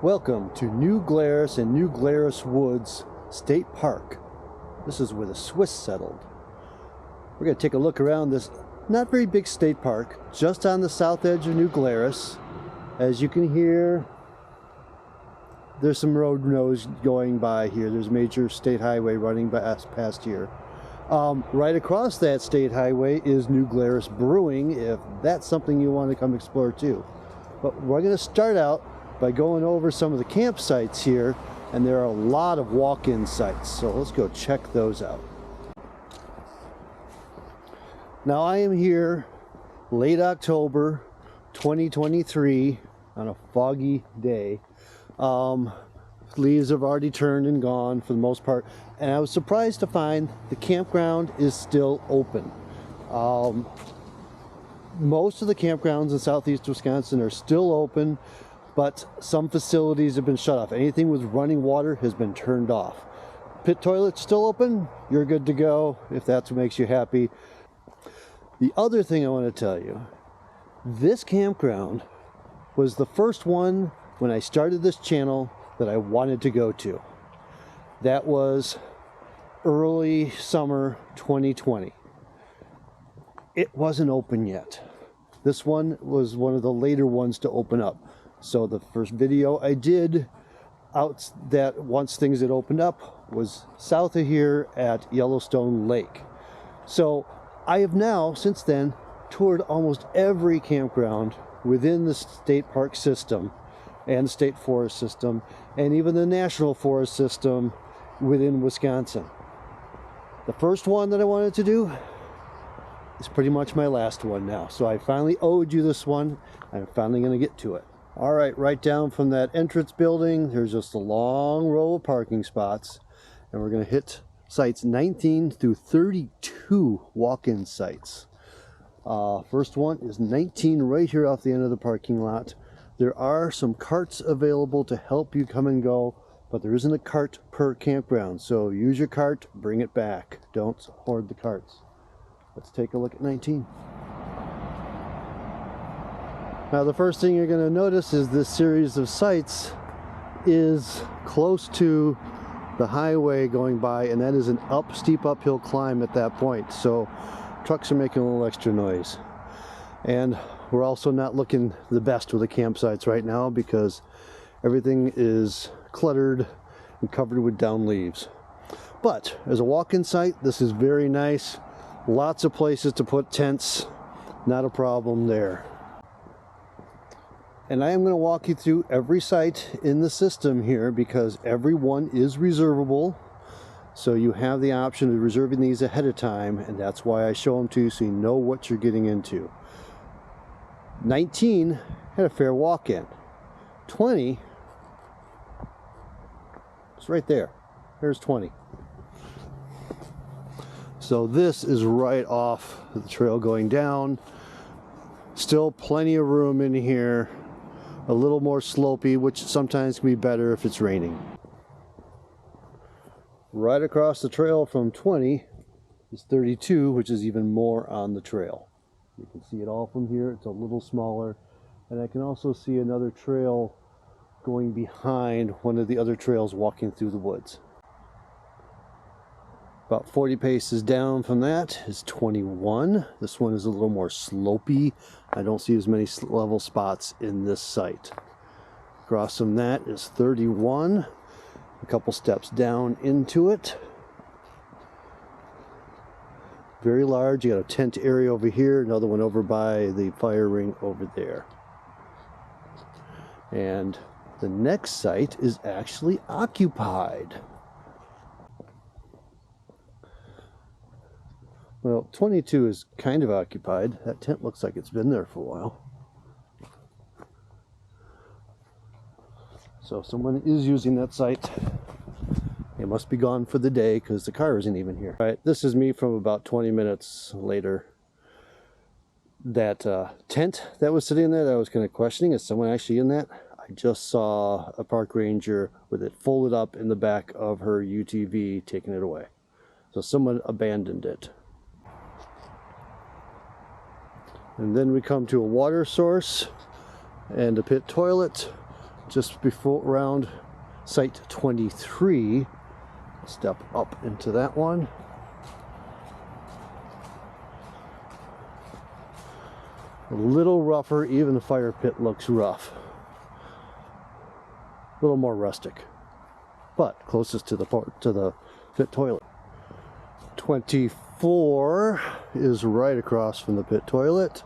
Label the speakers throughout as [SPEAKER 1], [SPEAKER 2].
[SPEAKER 1] Welcome to New Glarus and New Glarus Woods State Park. This is where the Swiss settled. We're going to take a look around this not very big state park, just on the south edge of New Glarus. As you can hear, there's some road nose going by here. There's a major state highway running past here. Right across that state highway is New Glarus Brewing, if that's something you want to come explore too. But we're going to start out by going over some of the campsites here, and there are a lot of walk-in sites, so let's go check those out. Now I am here late October 2023 on a foggy day. Leaves have already turned and gone for the most part, and I was surprised to find the campground is still open. Most of the campgrounds in southeast Wisconsin are still open, but some facilities have been shut off. Anything with running water has been turned off. Pit toilet's still open. You're good to go if that's what makes you happy. The other thing I want to tell you, this campground was the first one when I started this channel that I wanted to go to. That was early summer 2020. It wasn't open yet. This one was one of the later ones to open up. So the first video I did out that once things had opened up was south of here at Yellowstone Lake. So I have now, since then, toured almost every campground within the state park system and state forest system, and even the national forest system within Wisconsin. The first one that I wanted to do is pretty much my last one now. So I finally owed you this one. I'm finally going to get to it. All right, right down from that entrance building, there's just a long row of parking spots, and we're going to hit sites 19 through 32 walk-in sites. First one is 19 right here off the end of the parking lot. There are some carts available to help you come and go, but there isn't a cart per campground, so use your cart, bring it back. Don't hoard the carts. Let's take a look at 19. Now the first thing you're going to notice is this series of sites is close to the highway going by, and that is an steep uphill climb at that point, so trucks are making a little extra noise. And we're also not looking the best with the campsites right now because everything is cluttered and covered with down leaves. But as a walk-in site, this is very nice. Lots of places to put tents, not a problem there. And I am going to walk you through every site in the system here because every one is reservable. So you have the option of reserving these ahead of time, and that's why I show them to you so you know what you're getting into. 19 had a fair walk-in. 20, it's right there. There's 20. So this is right off the trail going down. Still plenty of room in here. A little more slopey, which sometimes can be better if it's raining. Right across the trail from 20 is 32, which is even more on the trail. You can see it all from here. It's a little smaller. And I can also see another trail going behind one of the other trails walking through the woods. About 40 paces down from that is 21. This one is a little more slopey. I don't see as many level spots in this site. Across from that is 31. A couple steps down into it. Very large. You got a tent area over here, another one over by the fire ring over there. And the next site is actually occupied. Well, 22 is kind of occupied. That tent looks like it's been there for a while. So someone is using that site. It must be gone for the day because the car isn't even here. All right, this is me from about 20 minutes later. That tent that was sitting there that I was kind of questioning, is someone actually in that? I just saw a park ranger with it folded up in the back of her UTV taking it away. So someone abandoned it. And then we come to a water source and a pit toilet. just before around site 23. Step up into that one. A little rougher, even the fire pit looks rough. A little more rustic, but closest to the pit toilet. 24 is right across from the pit toilet.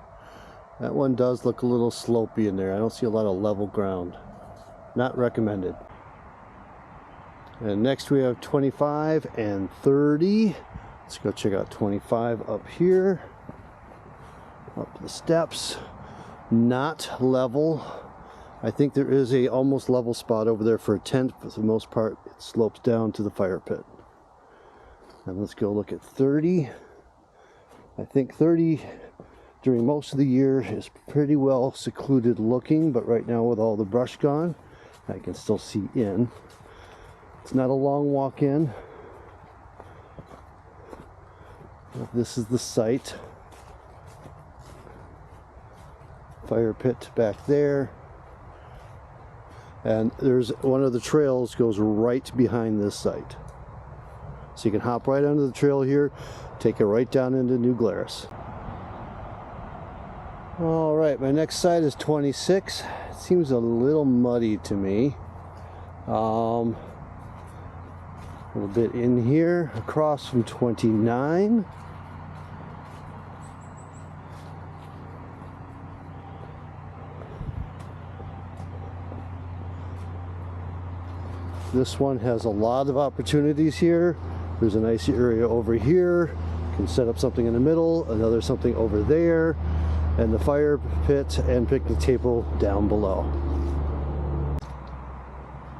[SPEAKER 1] That one does look a little slopey in there. I don't see a lot of level ground. Not recommended. And next we have 25 and 30. Let's go check out 25 up here. Up the steps. Not level. I think there is a almost level spot over there for a tent, but for the most part it slopes down to the fire pit. And let's go look at 30. I think 30 during most of the year is pretty well secluded looking, but right now with all the brush gone, I can still see in. It's not a long walk in. This is the site. Fire pit back there. And there's one of the trails goes right behind this site. So you can hop right onto the trail here, take it right down into New Glarus. All right, my next site is 26. It seems a little muddy to me. A little bit in here, across from 29. This one has a lot of opportunities here. There's a nice area over here. You can set up something in the middle, another something over there, and the fire pit and picnic table down below.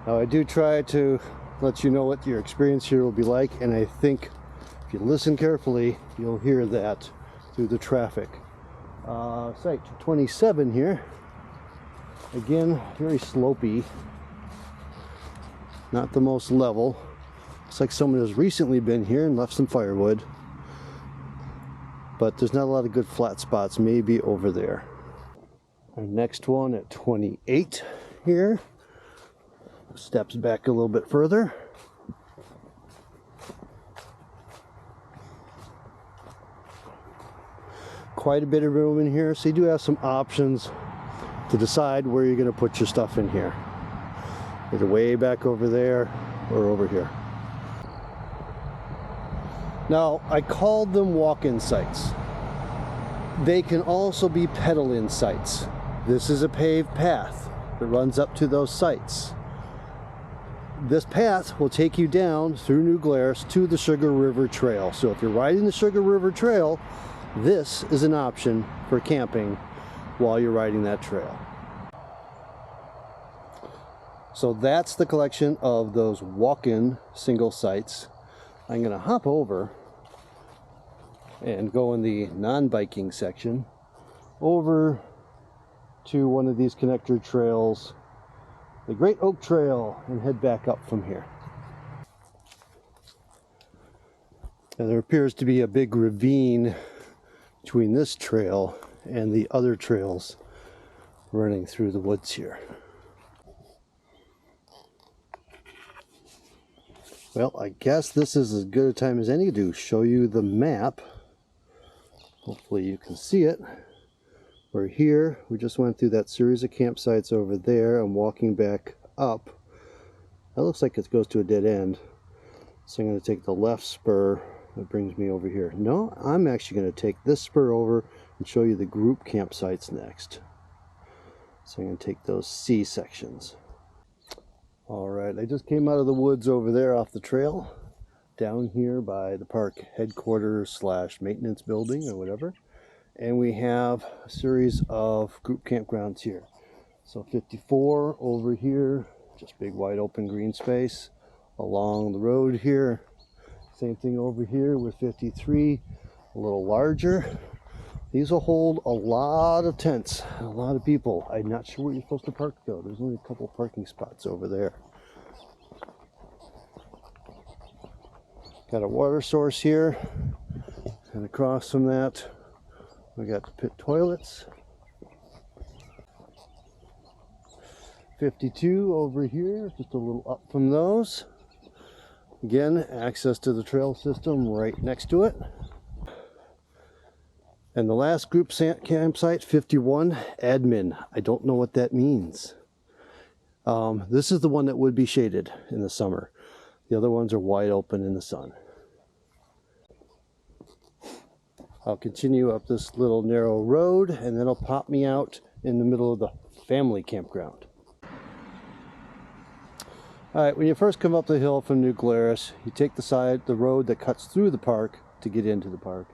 [SPEAKER 1] Now I do try to let you know what your experience here will be like, and I think if you listen carefully, you'll hear that through the traffic. Site 27 here. Again, very slopey. Not the most level. Looks like someone has recently been here and left some firewood. But there's not a lot of good flat spots, maybe over there. Our next one at 28 here. Steps back a little bit further. Quite a bit of room in here, so you do have some options to decide where you're going to put your stuff in here. Either way back over there or over here. Now, I called them walk-in sites. They can also be pedal-in sites. This is a paved path that runs up to those sites. This path will take you down through New Glarus to the Sugar River Trail. So if you're riding the Sugar River Trail, this is an option for camping while you're riding that trail. So that's the collection of those walk-in single sites. I'm going to hop over and go in the non-biking section over to one of these connector trails, the Great Oak Trail, and head back up from here. And there appears to be a big ravine between this trail and the other trails running through the woods here. Well, I guess this is as good a time as any to show you the map. Hopefully you can see it. We're here. We just went through that series of campsites over there. I'm walking back up. That looks like it goes to a dead end. So I'm going to take the left spur that brings me over here. No, I'm actually going to take this spur over and show you the group campsites next. So I'm going to take those C sections. Alright, I just came out of the woods over there off the trail, down here by the park headquarters slash maintenance building or whatever. And we have a series of group campgrounds here. So 54 over here, just big wide open green space along the road here. Same thing over here with 53, a little larger. These will hold a lot of tents, a lot of people. I'm not sure where you're supposed to park though. There's only a couple parking spots over there. Got a water source here, and across from that we got the pit toilets. 52 over here, just a little up from those. Again, access to the trail system right next to it. And the last group campsite, 51, admin. I don't know what that means. This is the one that would be shaded in the summer. The other ones are wide open in the sun. I'll continue up this little narrow road and then it'll pop me out in the middle of the family campground. Alright, when you first come up the hill from New Glarus, you take the road that cuts through the park to get into the park.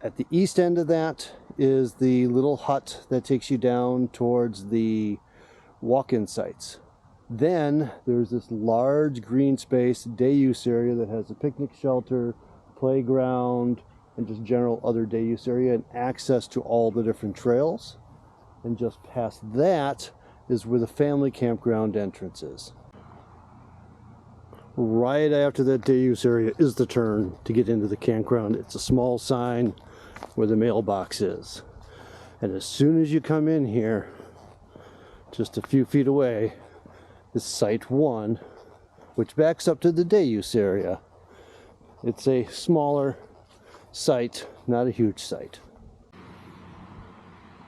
[SPEAKER 1] At the east end of that is the little hut that takes you down towards the walk-in sites. Then there's this large green space day use area that has a picnic shelter, playground, and just general other day use area and access to all the different trails. And just past that is where the family campground entrance is. Right after that day use area is the turn to get into the campground. It's a small sign where the mailbox is. And as soon as you come in here, just a few feet away, is Site 1, which backs up to the day use area. It's a smaller site, not a huge site.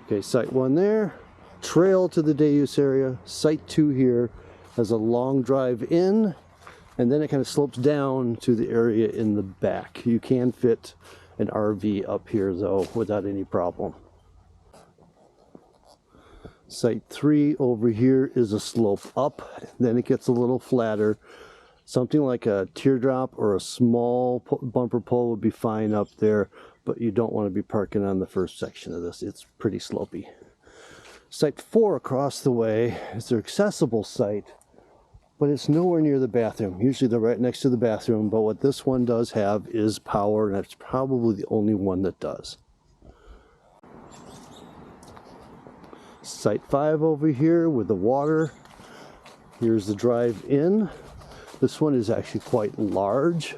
[SPEAKER 1] Okay, Site 1 there, trail to the day use area. Site 2 here has a long drive in, and then it kind of slopes down to the area in the back. You can fit an RV up here though without any problem. Site 3 over here is a slope up, then it gets a little flatter. Something like a teardrop or a small bumper pole would be fine up there, but you don't want to be parking on the first section of this. It's pretty slopey. Site 4 across the way is their accessible site, but it's nowhere near the bathroom. Usually they're right next to the bathroom, but what this one does have is power, and it's probably the only one that does. Site 5 over here with the water. Here's the drive in. This one is actually quite large.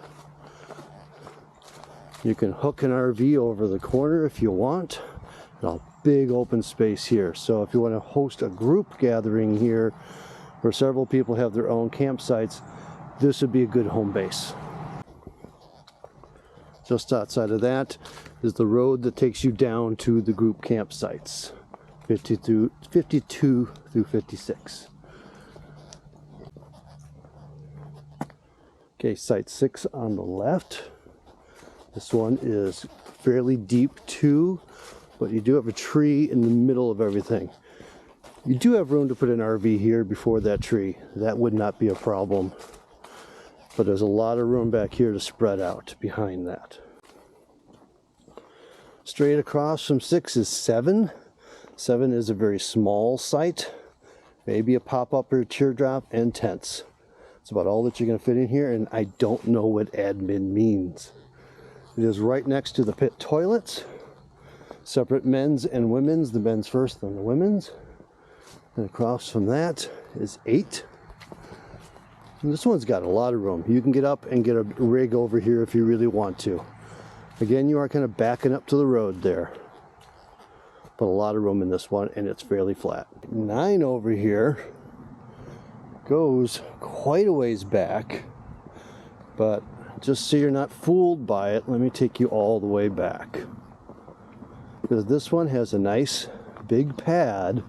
[SPEAKER 1] You can hook an RV over the corner if you want. And a big open space here. So if you want to host a group gathering here where several people have their own campsites, this would be a good home base. Just outside of that is the road that takes you down to the group campsites, 52 through 56. Okay, Site 6 on the left. This one is fairly deep too, but you do have a tree in the middle of everything. You do have room to put an RV here before that tree. That would not be a problem. But there's a lot of room back here to spread out behind that. Straight across from 6 is 7. 7 is a very small site. Maybe a pop-up or a teardrop and tents. It's about all that you're going to fit in here, and I don't know what admin means. It is right next to the pit toilets. Separate men's and women's. The men's first, then the women's. And across from that is 8. And this one's got a lot of room. You can get up and get a rig over here if you really want to. Again, you are kind of backing up to the road there. But a lot of room in this one, and it's fairly flat. 9 over here goes quite a ways back, but just so you're not fooled by it, let me take you all the way back, because this one has a nice big pad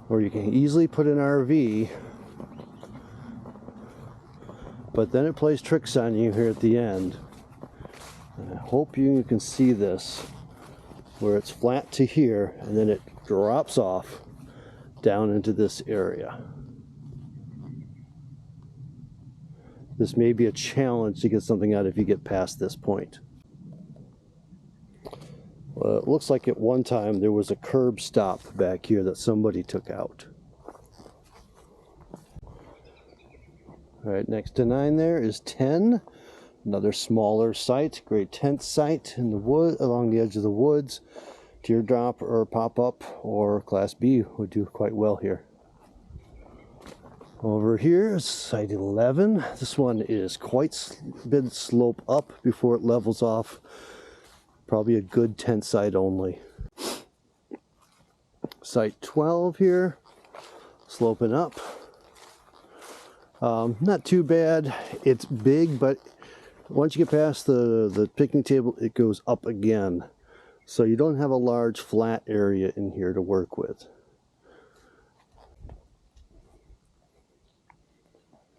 [SPEAKER 1] where you can easily put an RV, but then it plays tricks on you here at the end. And I hope you can see this, where it's flat to here and then it drops off down into this area. This may be a challenge to get something out if you get past this point. Well, it looks like at one time there was a curb stop back here that somebody took out. All right, next to 9 there is 10. Another smaller site, great tent site in the wood, along the edge of the woods. Teardrop or pop-up or Class B would do quite well here. Over here is Site 11. This one is quite a bit slope up before it levels off. Probably a good tent site only. Site 12 here. sloping up. Not too bad. It's big, but once you get past the picnic table, it goes up again. So you don't have a large flat area in here to work with.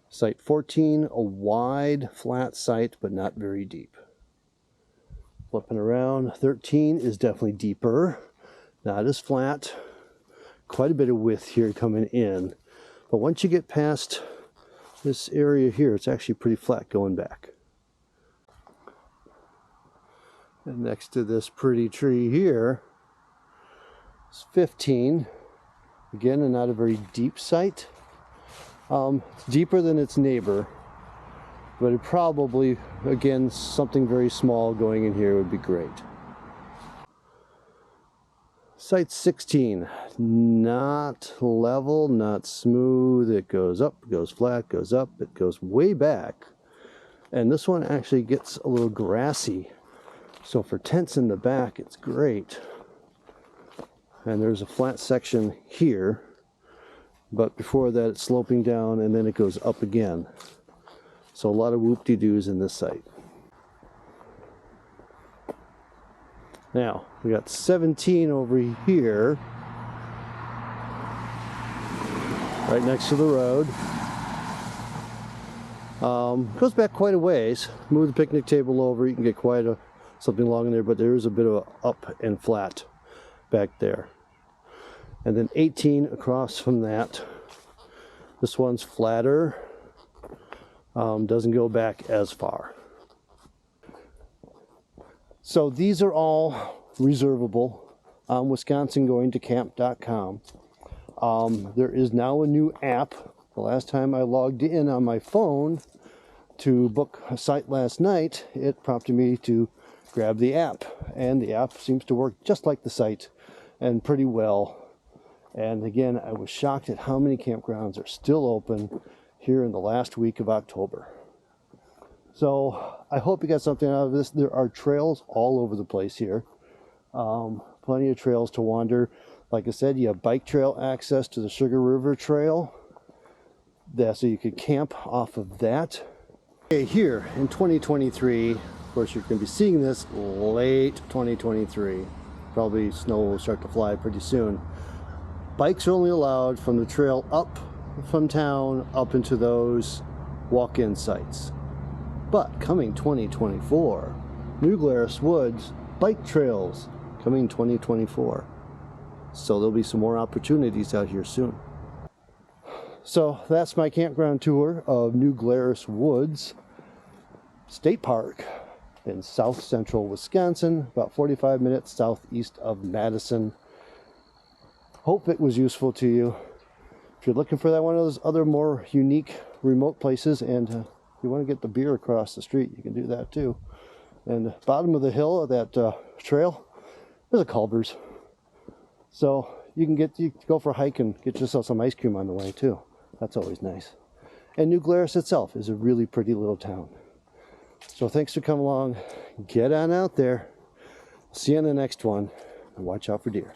[SPEAKER 1] Site 14, a wide, flat site, but not very deep. Flipping around, 13 is definitely deeper, not as flat. Quite a bit of width here coming in. But once you get past this area here, it's actually pretty flat going back. And next to this pretty tree here is 15. Again, not a very deep site. It's deeper than its neighbor, but it probably, again, something very small going in here would be great. Site 16, not level, not smooth. It goes up, goes flat, goes up, it goes way back. And this one actually gets a little grassy. So for tents in the back, it's great. And there's a flat section here. But before that, it's sloping down and then it goes up again. So a lot of whoop-de-doos in this site. Now, we got 17 over here, right next to the road. Goes back quite a ways. Move the picnic table over, you can get quite something long in there, but there is a bit of a up and flat back there. And then 18 across from that. This one's flatter, doesn't go back as far. So these are all reservable on wisconsingoingtocamp.com. There is now a new app. The last time I logged in on my phone to book a site last night, it prompted me to grab the app. And the app seems to work just like the site and pretty well. And again, I was shocked at how many campgrounds are still open here in the last week of October. So I hope you got something out of this. There are trails all over the place here. Plenty of trails to wander. Like I said, you have bike trail access to the Sugar River Trail. So you could camp off of that. Okay, here in 2023, of course you're going to be seeing this late 2023. Probably snow will start to fly pretty soon. Bikes are only allowed from the trail up from town up into those walk-in sites. But coming 2024, New Glarus Woods bike trails coming 2024. So there'll be some more opportunities out here soon. So that's my campground tour of New Glarus Woods State Park in south central Wisconsin, about 45 minutes southeast of Madison. Hope it was useful to you. If you're looking for that one of those other more unique remote places, and you want to get the beer across the street, you can do that too. And the bottom of the hill of that trail, there's a Culver's. So you can go for a hike and get yourself some ice cream on the way too. That's always nice. And New Glarus itself is a really pretty little town. So thanks for coming along. Get on out there. See you on the next one. And watch out for deer.